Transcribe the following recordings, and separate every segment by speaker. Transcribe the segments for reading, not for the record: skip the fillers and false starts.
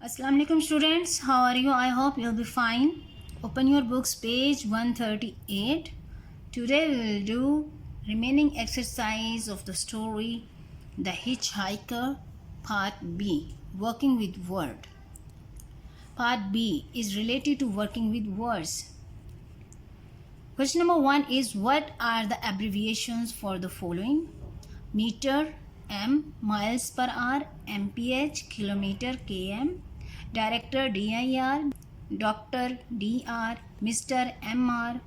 Speaker 1: Assalamu alaikum students, how are you? I hope you'll be fine. Open your books, page 138. Today we will do remaining exercise of the story The Hitchhiker, Part B, Working with Word. Part B is related to working with words. Question number 1 is, what are the abbreviations for the following? Meter, M, miles per hour, mph, kilometer, km, director, dir, doctor, dr, Mr. mr,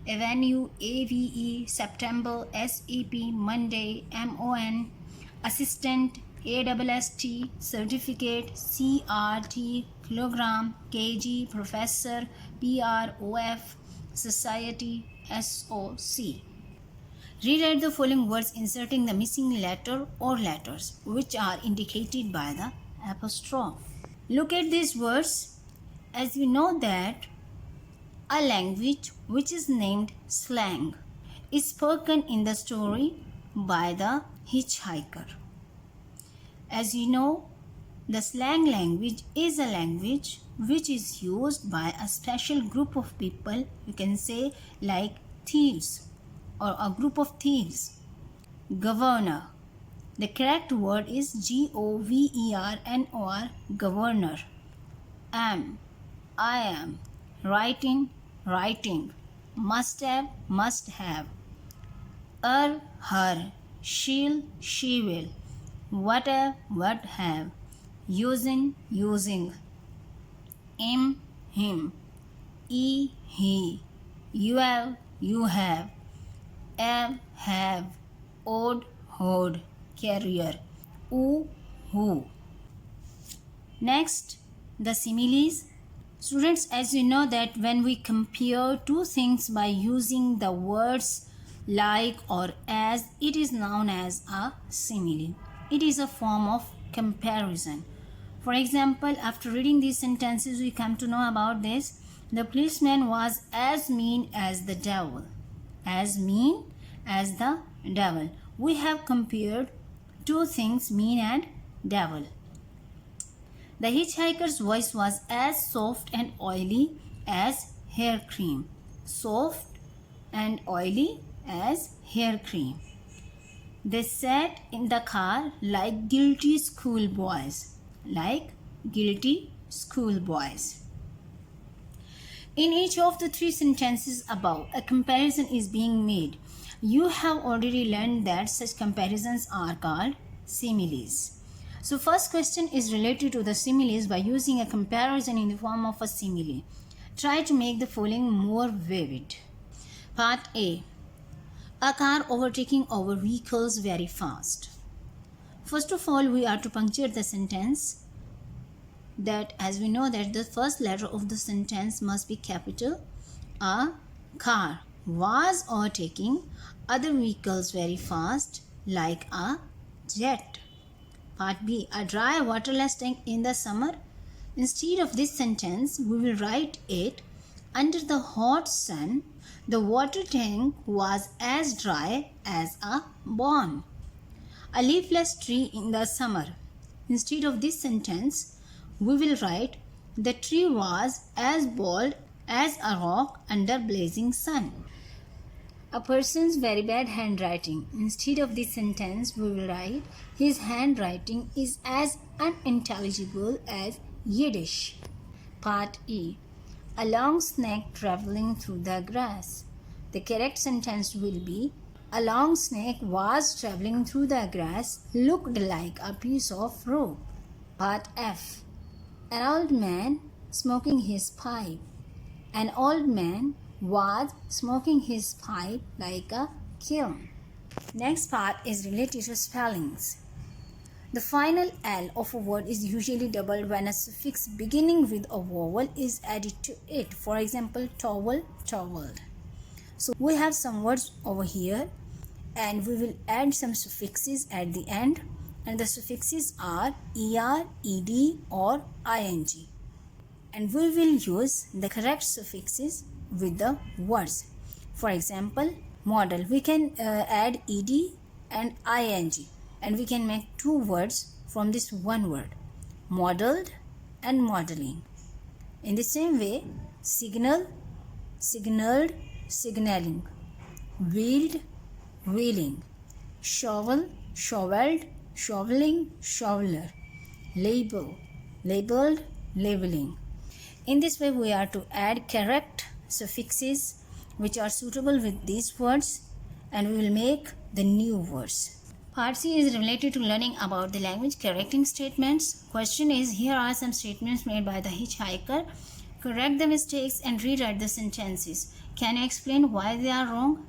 Speaker 1: avenue, ave, September, sep, Monday, mon, assistant, ASST, certificate, CRT, kilogram, kg, professor, prof, society, SOC. Rewrite the following words inserting the missing letter or letters which are indicated by the apostrophe. Look at these words. As we know that a language which is named slang is spoken in the story by the hitchhiker. As you know, the slang language is a language which is used by a special group of people, you can say like thieves or a group of thieves. Governor. The correct word is governor, governor. Am, I am. Writing, writing. Must have. Her, she'll, she will. What have. Using, him, he, you have, have, ode, carrier, who. Next, the similes. Students, as you know that when we compare two things by using the words like or as, it is known as a simile. It is a form of comparison. For example, after reading these sentences, we come to know about this. The policeman was as mean as the devil. As mean as the devil. We have compared two things, mean and devil. The hitchhiker's voice was as soft and oily as hair cream. Soft and oily as hair cream. They sat in the car like guilty schoolboys. Like guilty schoolboys. In each of the three sentences above, a comparison is being made. You have already learned that such comparisons are called similes. So first question is related to the similes by using a comparison in the form of a simile. Try to make the following more vivid. Part A. A car overtaking our vehicles very fast. First of all, we are to punctuate the sentence that, as we know that the first letter of the sentence must be capital. A car was overtaking other vehicles very fast like a jet. Part B. A dry waterless tank in the summer. Instead of this sentence, we will write it, under the hot sun, the water tank was as dry as a bone. A leafless tree in the summer. Instead of this sentence, we will write, the tree was as bald as a rock under blazing sun. A person's very bad handwriting. Instead of this sentence, we will write, his handwriting is as unintelligible as Yiddish. Part E. A long snake traveling through the grass. The correct sentence will be, a long snake was traveling through the grass, looked like a piece of rope. Part F. An old man smoking his pipe. An old man was smoking his pipe like a kiln. Next part is related to spellings. The final L of a word is usually doubled when a suffix beginning with a vowel is added to it. For example, towel, toweled. So we have some words over here and we will add some suffixes at the end, and the suffixes are er, ed or ing, and we will use the correct suffixes with the words. For example, model, we can add ed and ing, and we can make two words from this one word, modeled and modeling. In the same way, signal, signaled, signaling, wheeled, wheeling, shovel, shoveled, shoveling, shoveler, label, labeled, labeling. In this way, we are to add correct suffixes which are suitable with these words, and we will make the new words. Part C is related to learning about the language correcting statements. Question is, here are some statements made by the hitchhiker. Correct the mistakes and rewrite the sentences. Can you explain why they are wrong?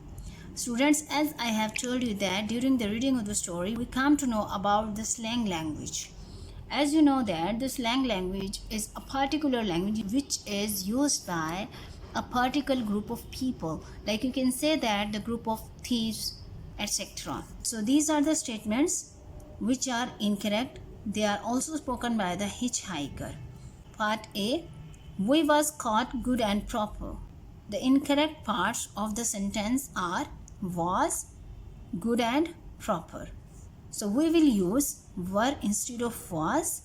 Speaker 1: Students, as I have told you that during the reading of the story, we come to know about the slang language. As you know that the slang language is a particular language which is used by a particular group of people. Like you can say that the group of thieves, etc. So these are the statements which are incorrect. They are also spoken by the hitchhiker. Part A, we was caught good and proper. The incorrect parts of the sentence are was, good and proper. So we will use were instead of was,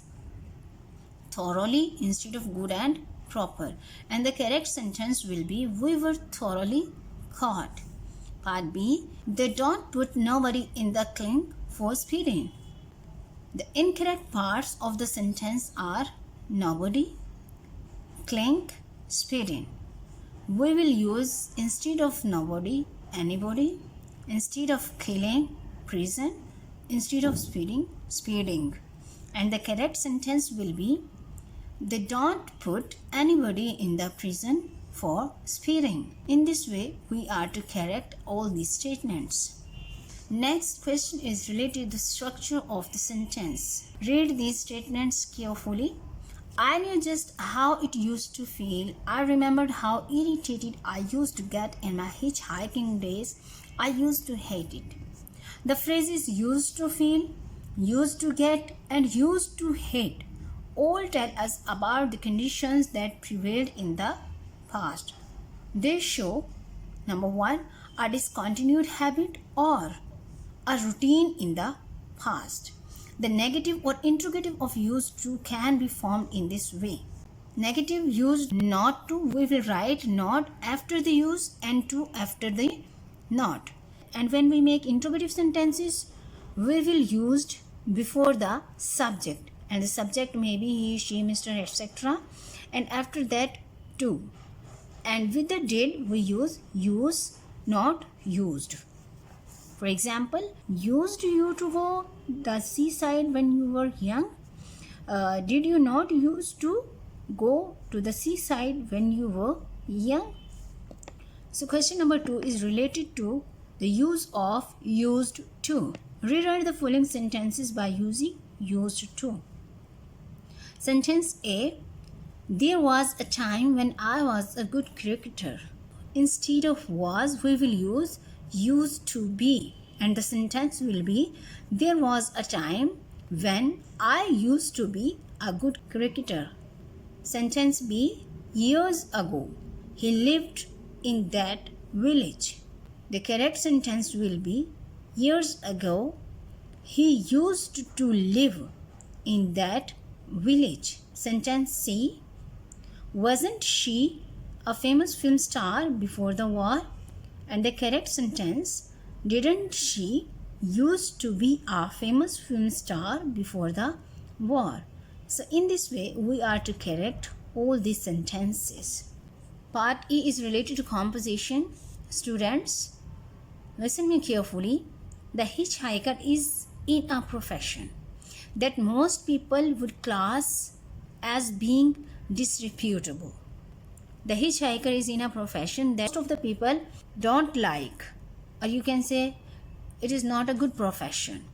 Speaker 1: thoroughly instead of good and proper. And the correct sentence will be we were thoroughly caught. Part B, they don't put nobody in the clink for speeding. The incorrect parts of the sentence are nobody, clink, speeding. We will use instead of nobody, anybody, instead of killing, prison, instead of speeding, speeding. And the correct sentence will be they don't put anybody in the prison for speeding. In this way, we are to correct all these statements. Next question is related to the structure of the sentence. Read these statements carefully. I knew just how it used to feel. I remembered how irritated I used to get in my hitchhiking days. I used to hate it. The phrases used to feel, used to get, and used to hate all tell us about the conditions that prevailed in the past. They show, number one, a discontinued habit or a routine in the past. The negative or interrogative of used to can be formed in this way. Negative used not to, we will write not after the use and to after the not. And when we make interrogative sentences, we will used before the subject. And the subject may be he, she, Mr., etc. And after that, to. And with the did, we use, not used. For example, used you to go the seaside when you were young? Did you not used to go to the seaside when you were young? So question number 2 is related to the use of used to. Rewrite the following sentences by using used to. Sentence A, there was a time when I was a good cricketer. Instead of was, we will use used to be, and the sentence will be there was a time when I used to be a good cricketer. Sentence B, years ago he lived in that village. The correct sentence will be years ago he used to live in that village. Sentence C, wasn't she a famous film star before the war? And the correct sentence, didn't she used to be a famous film star before the war? So in this way, we are to correct all these sentences. Part E is related to composition. Students, listen me carefully. The hitchhiker is in a profession that most people would class as being disreputable. The hitchhiker is in a profession that most of the people don't like, or you can say it is not a good profession.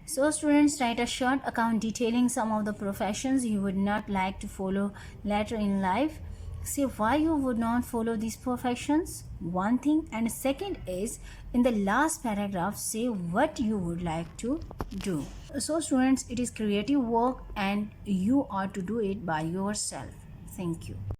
Speaker 1: So students, write a short account detailing some of the professions you would not like to follow later in life. Say why you would not follow these professions, one thing, and second is in the last paragraph say what you would like to do. So students, it is creative work and you are to do it by yourself. Thank you.